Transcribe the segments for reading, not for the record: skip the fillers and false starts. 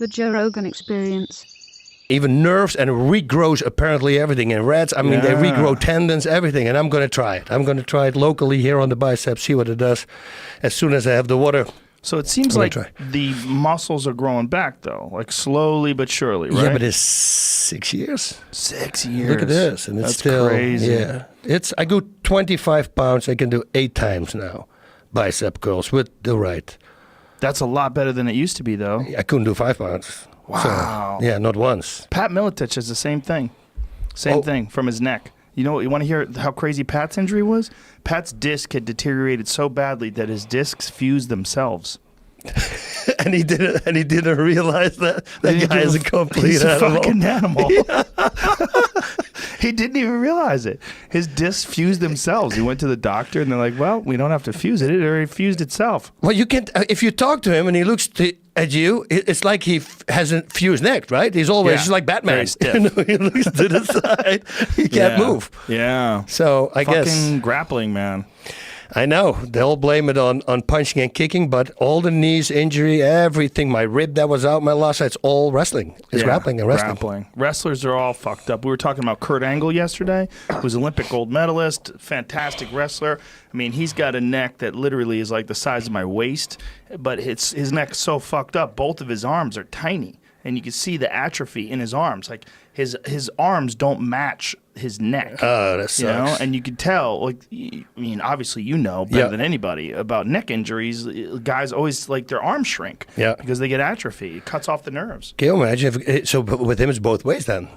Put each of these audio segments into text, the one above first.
the Joe Rogan experience. Even nerves, and it regrows apparently everything. In rats, I mean, they regrow tendons, everything. And I'm going to try it. I'm going to try it locally here on the bicep, see what it does. As soon as I have the water. So it seems like the muscles are growing back, though, like slowly but surely, right? Yeah, but it's 6 years. 6 years. Look at this, and it's That's still crazy. Yeah, I go 25 pounds. I can do 8 times now, bicep curls with the right. That's a lot better than it used to be, though. I couldn't do 5 pounds. Wow. So, yeah, not once. Pat Miletich has the same thing. Same thing from his neck. You know, you want to hear how crazy Pat's injury was? Pat's disc had deteriorated so badly that his discs fused themselves. and he didn't realize that guy is a complete animal. Fucking animal. Yeah. He didn't even realize it. His discs fused themselves. He went to the doctor and they're like, "Well, we don't have to fuse it. It already fused itself." Well, you can't. If you talk to him and he looks at you, it's like he hasn't fused neck, right? He's always just like Batman. Very stiff. You know, he looks to the side. He can't move. Yeah. So I guess fucking grappling, man. I know. They'll blame it on punching and kicking, but all the knees injury, everything, my rib that was out, my last, it's all wrestling. It's grappling and wrestling. Grappling. Wrestlers are all fucked up. We were talking about Kurt Angle yesterday, who's Olympic gold medalist, fantastic wrestler. I mean, he's got a neck that literally is like the size of my waist, but his neck's so fucked up, both of his arms are tiny. And you can see the atrophy in his arms. Like his arms don't match his neck. Oh, that sucks. You know? And you can tell, like, I mean, obviously you know better than anybody about neck injuries. Guys always, like, their arms shrink because they get atrophy. It cuts off the nerves. Can you imagine? So with him, it's both ways then.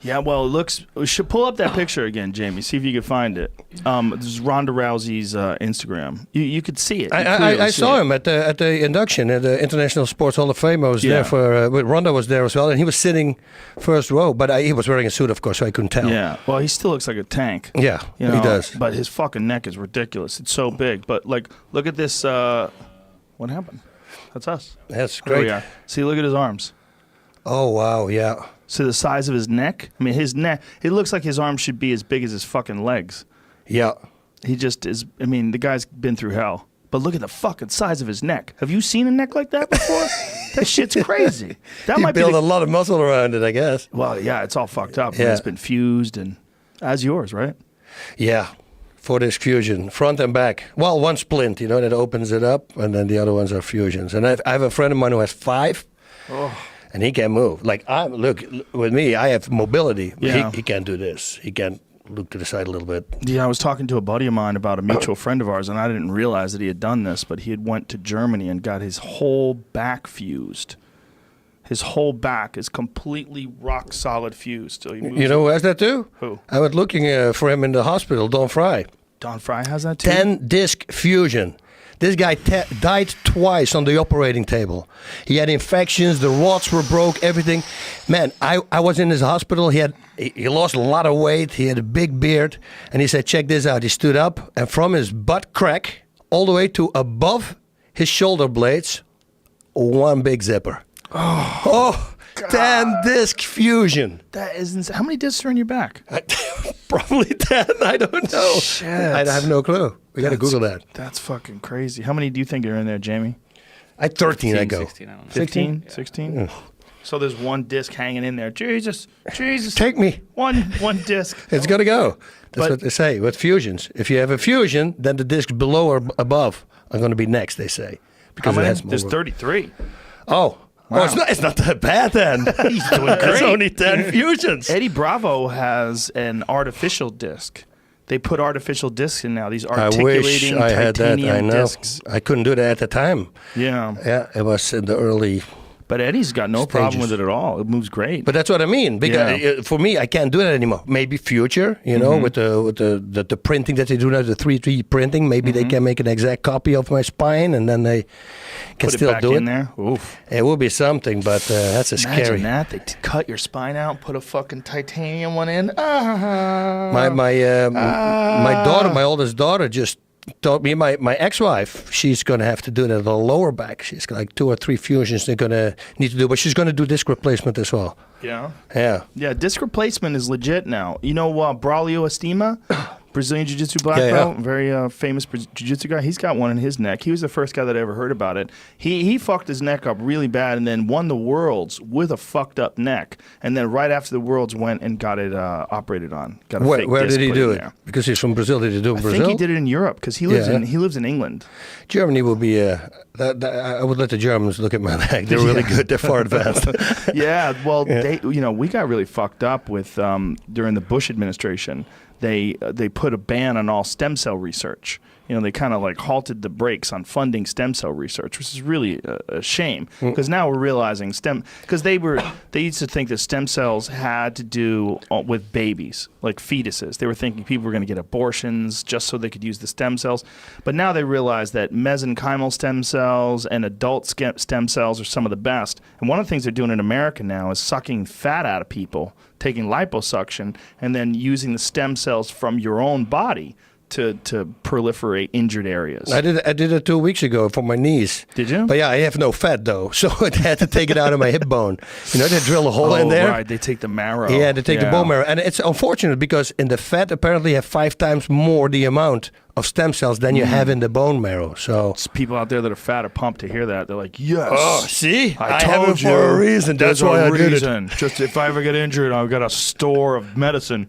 Yeah, well, it looks. We should pull up that picture again, Jamie. See if you can find it. This is Ronda Rousey's Instagram. You could see it. I saw him at the induction at the International Sports Hall of Fame. I was there for. Ronda was there as well, and he was sitting first row. But he was wearing a suit, of course, so I couldn't tell. Yeah. Well, he still looks like a tank. Yeah, you know, he does. But his fucking neck is ridiculous. It's so big. But like, look at this. What happened? That's us. That's There great. we are. See, look at his arms. Oh wow, yeah. See the size of his neck? I mean, his neck, it looks like his arms should be as big as his fucking legs. Yeah. He just is, I mean, the guy's been through hell. But look at the fucking size of his neck. Have you seen a neck like that before? That shit's crazy. That might build a lot of muscle around it, I guess. Well, yeah, it's all fucked up. Yeah. It's been fused, and as yours, right? Yeah. For this fusion, front and back. Well, one splint, you know, that opens it up, and then the other ones are fusions. And I have a friend of mine who has 5. Oh. And he can move. Like, look, with me, I have mobility. Yeah. He can't do this. He can't look to the side a little bit. Yeah, I was talking to a buddy of mine about a mutual friend of ours, and I didn't realize that he had done this, but he had went to Germany and got his whole back fused. His whole back is completely rock solid fused. So you know who has that too? Who? I was looking for him in the hospital, Don Fry. Don Fry has that too? 10-disc fusion. This guy died twice on the operating table. He had infections, the rods were broke, everything. Man, I was in his hospital. He lost a lot of weight. He had a big beard. And he said, check this out. He stood up, and from his butt crack all the way to above his shoulder blades, one big zipper. Oh, 10-disc fusion. That is insane. How many discs are in your back? Probably 10. I don't know. Shit. I have no clue. We got to Google that. That's fucking crazy. How many do you think are in there, Jamie? 13, I go. 16, I don't know. 15? 16? So there's one disc hanging in there. Jesus. Take me. One disc. It's got to go. That's what they say with fusions. If you have a fusion, then the discs below or above are going to be next, they say. Because How it many? has more. There's 33. Oh. Wow. Oh, it's not that bad then. He's doing great. It's only 10 fusions. Eddie Bravo has an artificial disc. They put artificial discs in now. These I articulating wish I had that. titanium I know. discs. I couldn't do that at the time. Yeah. Yeah, it was in the early. But Eddie's got no problem stages. with it at all. It moves great. But that's what I mean. Because for me, I can't do that anymore. Maybe future, you know, with the printing that they do now, the 3D printing. Maybe they can make an exact copy of my spine, and then they can Put still it back do in it. there. Oof. It will be something, but that's a Imagine scary. that. They cut your spine out and put a fucking titanium one in. Ah. My daughter, my oldest daughter, just told me, my ex-wife, she's going to have to do that on the lower back. She's got like 2 or 3 fusions they're going to need to do, but she's going to do disc replacement as well. Yeah. Yeah. Yeah, disc replacement is legit now. You know Braulio Estima? Brazilian Jiu-Jitsu black belt, very famous Jiu-Jitsu guy. He's got one in his neck. He was the first guy that I ever heard about it. He fucked his neck up really bad and then won the Worlds with a fucked up neck. And then right after the Worlds went and got it operated on. Got a fake where disc did he put do in it? there. Because he's from Brazil. Did he do it in Brazil? I think he did it in Europe because he lives in England. Germany will be. I would let the Germans look at my neck. They're really good. They're far advanced. Yeah, well, we got really fucked up with during the Bush administration. They put a ban on all stem cell research. They kind of like halted the brakes on funding stem cell research, which is really a shame because now we're realizing because they used to think that stem cells had to do with babies, like fetuses. They were thinking people were going to get abortions just so they could use the stem cells. But now they realize that mesenchymal stem cells and adult stem cells are some of the best. And one of the things they're doing in America now is sucking fat out of people, taking liposuction, and then using the stem cells from your own body to proliferate injured areas. I did it 2 weeks ago for my knees. Did you? But yeah, I have no fat though, so I had to take it out of my hip bone. They drill a hole in there. Right, they take the marrow. Yeah, they take the bone marrow, and it's unfortunate because in the fat apparently you have 5 times more the amount of stem cells than you have in the bone marrow. So people out there that are fat are pumped to hear that. They're like, yes. Oh, see? I have told it for a reason. That's why I did it. Just if I ever get injured, I've got a store of medicine.